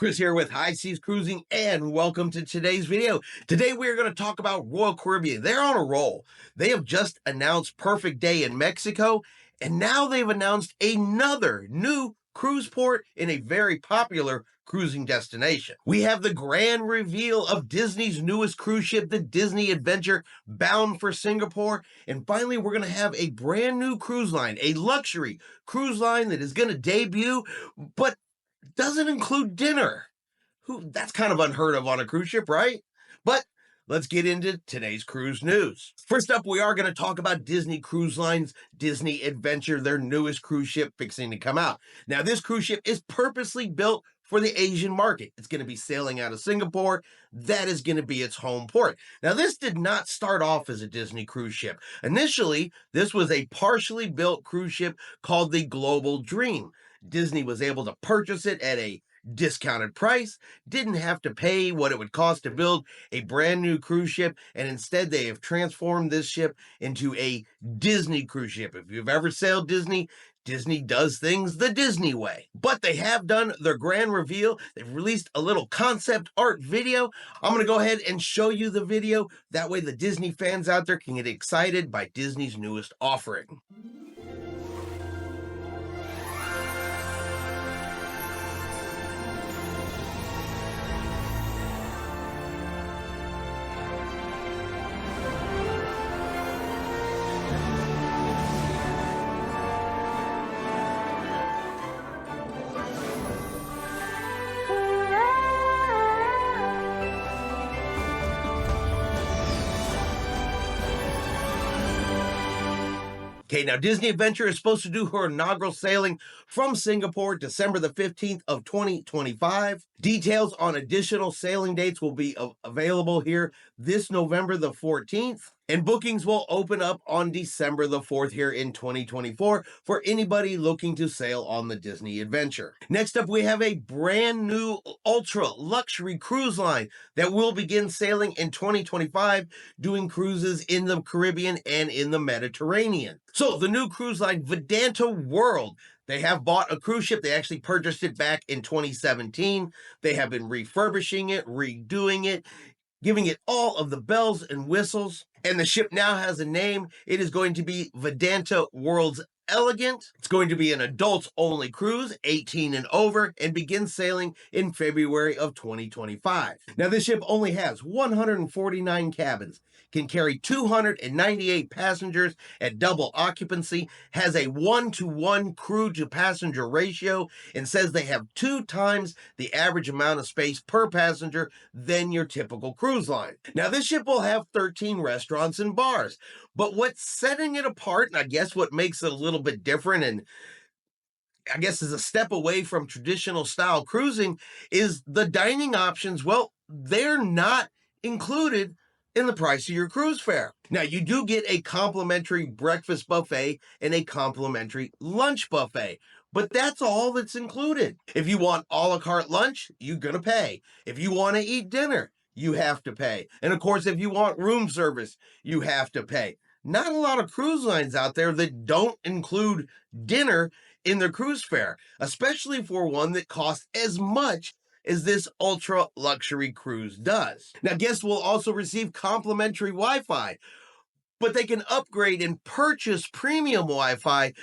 Chris here with High Seas Cruising, and welcome to today's video. Today we're going to talk about Royal Caribbean. They're on a roll. They have just announced Perfect Day in Mexico, and now they've announced another new cruise port in a very popular cruising destination. We have the grand reveal of Disney's newest cruise ship, the Disney Adventure, bound for Singapore. And finally, we're going to have a brand new cruise line, a luxury cruise line that is going to debut, but doesn't include dinner. That's kind of unheard of on a cruise ship, right? But let's get into today's cruise news. First up, we are going to talk about Disney Cruise Line's Disney Adventure, their newest cruise ship fixing to come out. Now, this cruise ship is purposely built for the Asian market. It's going to be sailing out of Singapore. That is going to be its home port. Now, this did not start off as a Disney cruise ship. Initially, this was a partially built cruise ship called the Global Dream. Disney was able to purchase it at a discounted price, didn't have to pay what it would cost to build a brand new cruise ship, and instead they have transformed this ship into a Disney cruise ship. If you've ever sailed Disney, Disney does things the Disney way. But they have done their grand reveal. They've released a little concept art video. I'm going to go ahead and show you the video. That way the Disney fans out there can get excited by Disney's newest offering. Okay, now Disney Adventure is supposed to do her inaugural sailing from Singapore, December the 15th of 2025. Details on additional sailing dates will be available here this November the 14th. And bookings will open up on December the 4th here in 2024 for anybody looking to sail on the Disney Adventure. Next up, we have a brand new ultra luxury cruise line that will begin sailing in 2025, doing cruises in the Caribbean and in the Mediterranean. So the new cruise line, Vidanta World, they have bought a cruise ship. They actually purchased it back in 2017. They have been refurbishing it, redoing it, giving it all of the bells and whistles. And the ship now has a name. It is going to be Vidanta World's Elegant. It's going to be an adults-only cruise, 18 and over, and begins sailing in February of 2025. Now, this ship only has 149 cabins, can carry 298 passengers at double occupancy, has a 1-to-1 crew-to-passenger ratio, and says they have 2 times the average amount of space per passenger than your typical cruise line. Now, this ship will have 13 restaurants and bars, but what's setting it apart, and I guess what makes it a little bit different, and I guess is a step away from traditional style cruising, is the dining options. Well, they're not included in the price of your cruise fare. Now, you do get a complimentary breakfast buffet and a complimentary lunch buffet, but that's all that's included. If you want a la carte lunch, you're going to pay. If you want to eat dinner, you have to pay. And of course, if you want room service, you have to pay. Not a lot of cruise lines out there that don't include dinner in their cruise fare, especially for one that costs as much as this ultra luxury cruise does. Now, guests will also receive complimentary Wi-Fi, but they can upgrade and purchase premium Wi-Fi,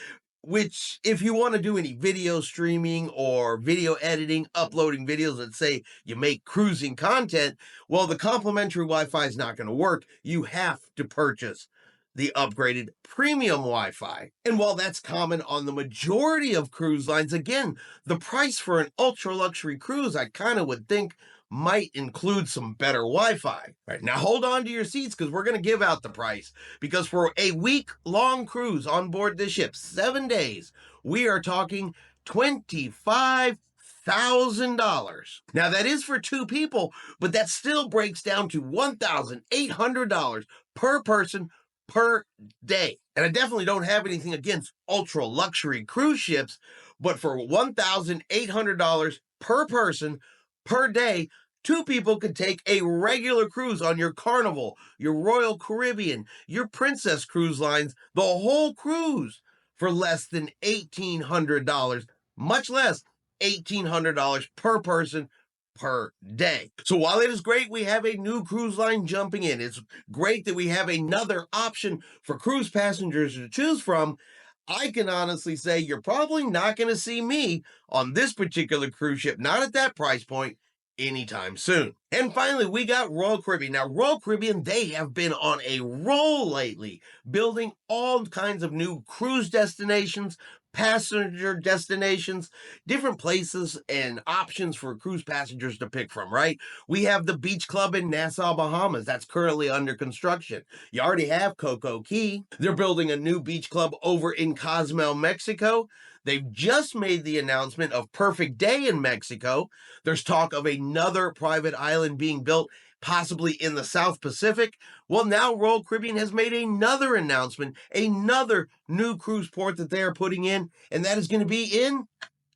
which if you want to do any video streaming or video editing, uploading videos that say you make cruising content, well, the complimentary Wi-Fi is not going to work. You have to purchase the upgraded premium Wi-Fi. And while that's common on the majority of cruise lines, again, the price for an ultra luxury cruise, I kind of would think might include some better Wi-Fi. Right, now hold on to your seats because we're going to give out the price, because for a week-long cruise on board this ship, 7 days, we are talking $25,000. Now that is for 2 people, but that still breaks down to $1,800 per person per day. And I definitely don't have anything against ultra luxury cruise ships, but for $1,800 per person per day, 2 people could take a regular cruise on your Carnival, your Royal Caribbean, your Princess cruise lines, the whole cruise for less than $1,800, much less $1,800 per person per day. So while it is great we have a new cruise line jumping in, it's great that we have another option for cruise passengers to choose from, I can honestly say you're probably not going to see me on this particular cruise ship, not at that price point, anytime soon. And finally, we got Royal Caribbean. Now, Royal Caribbean, they have been on a roll lately, building all kinds of new cruise destinations, passenger destinations, different places and options for cruise passengers to pick from, right? We have the Beach Club in Nassau, Bahamas. That's currently under construction. You already have Coco Key. They're building a new beach club over in Cozumel, Mexico. They've just made the announcement of Perfect Day in Mexico. There's talk of another private island being built, possibly in the South Pacific. Well, now Royal Caribbean has made another announcement, another new cruise port that they are putting in, and that is going to be in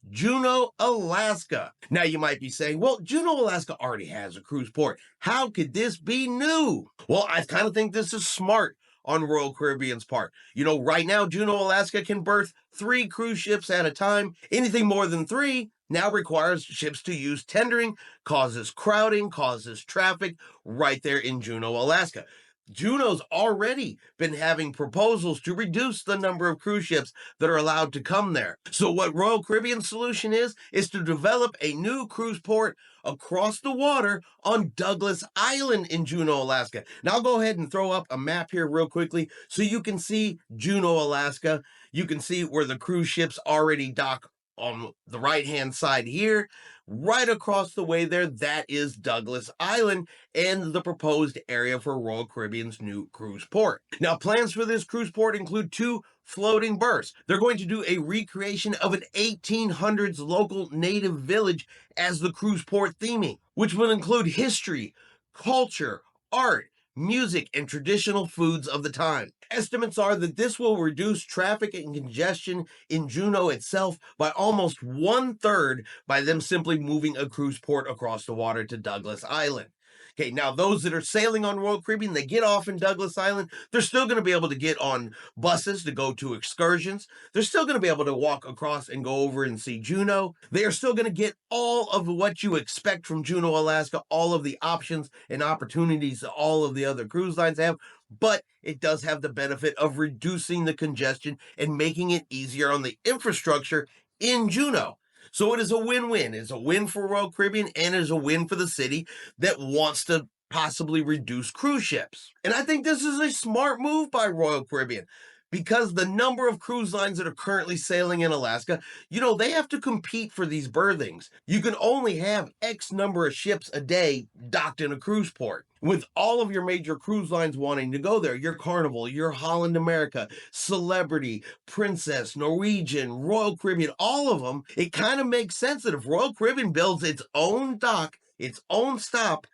Juneau, Alaska. Now you might be saying, well, Juneau, Alaska already has a cruise port. How could this be new? Well, I kind of think this is smart on Royal Caribbean's part. You know, right now, Juneau, Alaska can berth 3 cruise ships at a time. Anything more than 3 now requires ships to use tendering, causes crowding, causes traffic right there in Juneau, Alaska. Juneau's already been having proposals to reduce the number of cruise ships that are allowed to come there. So what Royal Caribbean's solution is to develop a new cruise port across the water on Douglas Island in Juneau, Alaska. Now I'll go ahead and throw up a map here real quickly so you can see Juneau, Alaska. You can see where the cruise ships already dock on the right-hand side here. Right across the way there, that is Douglas Island and the proposed area for Royal Caribbean's new cruise port. Now, plans for this cruise port include 2 floating berths. They're going to do a recreation of an 1800s local native village as the cruise port theming, which will include history, culture, art, music, and traditional foods of the time. Estimates are that this will reduce traffic and congestion in Juneau itself by almost 1/3 by them simply moving a cruise port across the water to Douglas Island. Okay, now those that are sailing on Royal Caribbean, they get off in Douglas Island. They're still going to be able to get on buses to go to excursions. They're still going to be able to walk across and go over and see Juneau. They are still going to get all of what you expect from Juneau, Alaska, all of the options and opportunities that all of the other cruise lines have. But it does have the benefit of reducing the congestion and making it easier on the infrastructure in Juneau. So it is a win-win. It's a win for Royal Caribbean and it is a win for the city that wants to possibly reduce cruise ships. And I think this is a smart move by Royal Caribbean because the number of cruise lines that are currently sailing in Alaska, you know, they have to compete for these berthings. You can only have X number of ships a day docked in a cruise port. With all of your major cruise lines wanting to go there, your Carnival, your Holland America, Celebrity, Princess, Norwegian, Royal Caribbean, all of them, it kind of makes sense that if Royal Caribbean builds its own dock, its own stop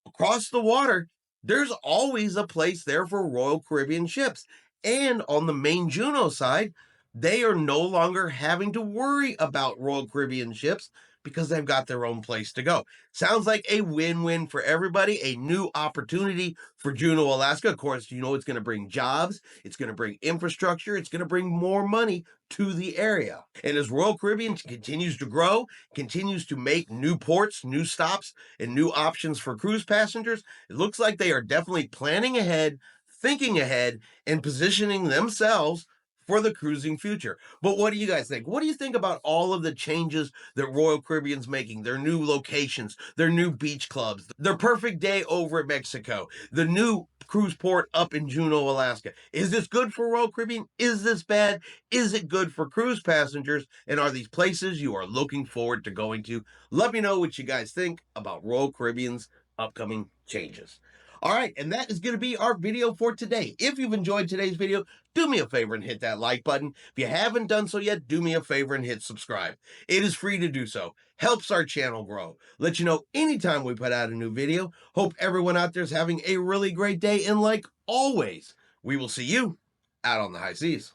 across the water, there's always a place there for Royal Caribbean ships. And on the main Juneau side, they are no longer having to worry about Royal Caribbean ships because they've got their own place to go. Sounds like a win-win for everybody, a new opportunity for Juneau, Alaska. Of course, you know it's going to bring jobs, it's going to bring infrastructure, it's going to bring more money to the area. And as Royal Caribbean continues to grow, continues to make new ports, new stops, and new options for cruise passengers, it looks like they are definitely planning ahead, thinking ahead, and positioning themselves for the cruising future. But what do you guys think? What do you think about all of the changes that Royal Caribbean's making? Their new locations, their new beach clubs, their Perfect Day over at Mexico, the new cruise port up in Juneau, Alaska. Is this good for Royal Caribbean? Is this bad? Is it good for cruise passengers? And are these places you are looking forward to going to? Let me know what you guys think about Royal Caribbean's upcoming changes. All right, and that is going to be our video for today. If you've enjoyed today's video, do me a favor and hit that like button. If you haven't done so yet, do me a favor and hit subscribe. It is free to do so. Helps our channel grow. Let you know anytime we put out a new video. Hope everyone out there is having a really great day. And like always, we will see you out on the high seas.